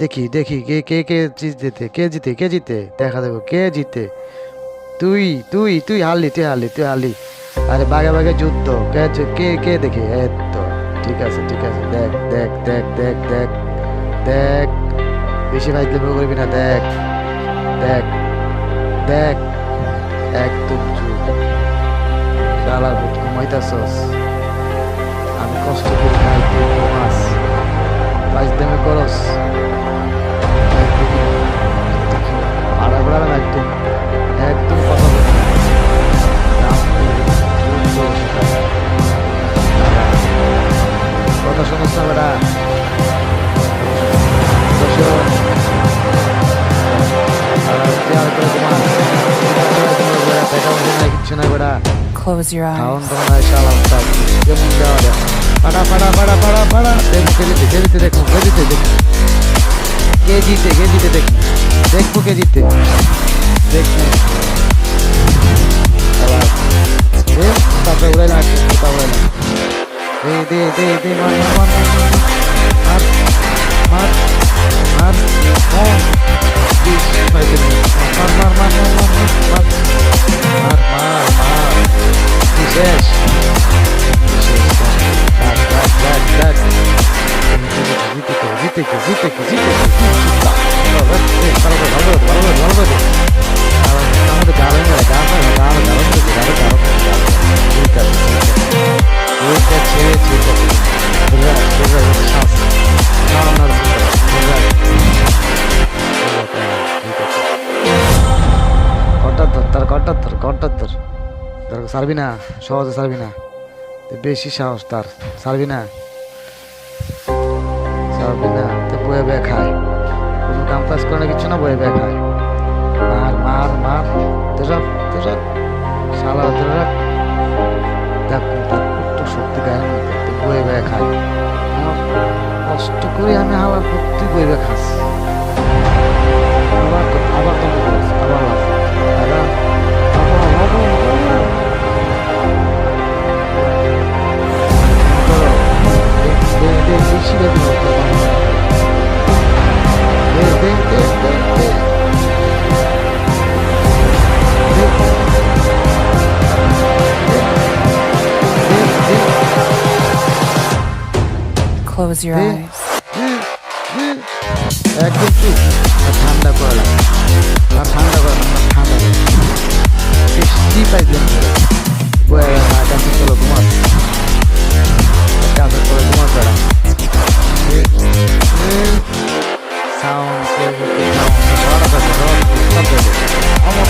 দেখি দেখি কে কে কে জিতে, কে জিতে, কে জিতে, দেখা দেবো কে জিতে। তুই তুই তুই হারলি, তুই হারলি, তুই হারলি। আরে বাগে বাগে যুদ্ধ, কে কে দেখে, এই তো। ঠিক আছে ঠিক আছে, দেখ দেখ দেখ দেখ দেখ দেখ, বেশি ফাইজলামি করবি না, দেখ দেখ দেখ, একদম চুপ। শালার ভূত, ঘুমাইতাছস? আমি কষ্ট করি না, তুই ঘুমাস, ফাইজলামি করস একদম। আড়াগোড়া না, একদম একদম কথা বলবি না। শান্তি, যুদ্ধ শেখায়। কথা শোনস না বেটা? কথা শোন। কিচ্ছু নাই বেটা, Close your খাওন eyes. তো মনে হয় শালা কেমন দেওয়া দেয়। পাড়া পাড়া পাড়া পাড়া পাড়া, দেখ খেলিতে খেলিতে, দেখুন খেলিতে, দেখুন কে জিতে, কে জিতে, দেখুন দেখবো কে জিতে, দেখুন। তারপরে উড়াইলাম, একটু কোথা উড়াইলাম। দে দে দে দে, মার মার মার মার মার মার মার, মার মার মার মার মার মার মার মার মার, তুই শেষ, তুই শেষ, দেখ দেখ দেখ দেখ, জিতে কে জিতে কে জিতে কে জিতে কে, ভালো করে ভালো করে ভালো করে ভালো করে, আমাদের গাড়ি না গাড়ি গাড়ি গাড়ি গাড়ি গাড়ি, ঠিক আছে ঠিক আছে ঠিক আছে, রিল্যাক্স রিল্যাক্স, শ্বাস নাও না, রিল্যাক্স, ঠিক আছে। কটার ধর, তার কটার ধর, কটার ধর, তার সারবি না, সহজে সারবি না, বেশি সাহস তার, সারবি না, সারবি না তো বয়ে বয়ে খায়, কোনো কাম কাজ করে না, কিচ্ছু না, বয়ে বয়ে খায়। মার মার মার, তেসব তেসব শালা তোরা, দেখ তার একটু শক্তি গায়ের মধ্যে, তো বয়ে বয়ে খায়। আমার কষ্ট করে আমি হাওয়ার তুই বয়ে বয়ে খাস, আবার আবার তো আবার লাভ, দাদা Close your eyes. একদম চুপ, ঠান্ডা করলাম, ঠান্ডা করলাম, ঠান্ডা বৃষ্টি পাইলাম, কাছে চলো ঘুমাস, কাছে চলো ঘুমাস বেড়া, সাউন্ড সাউন্ড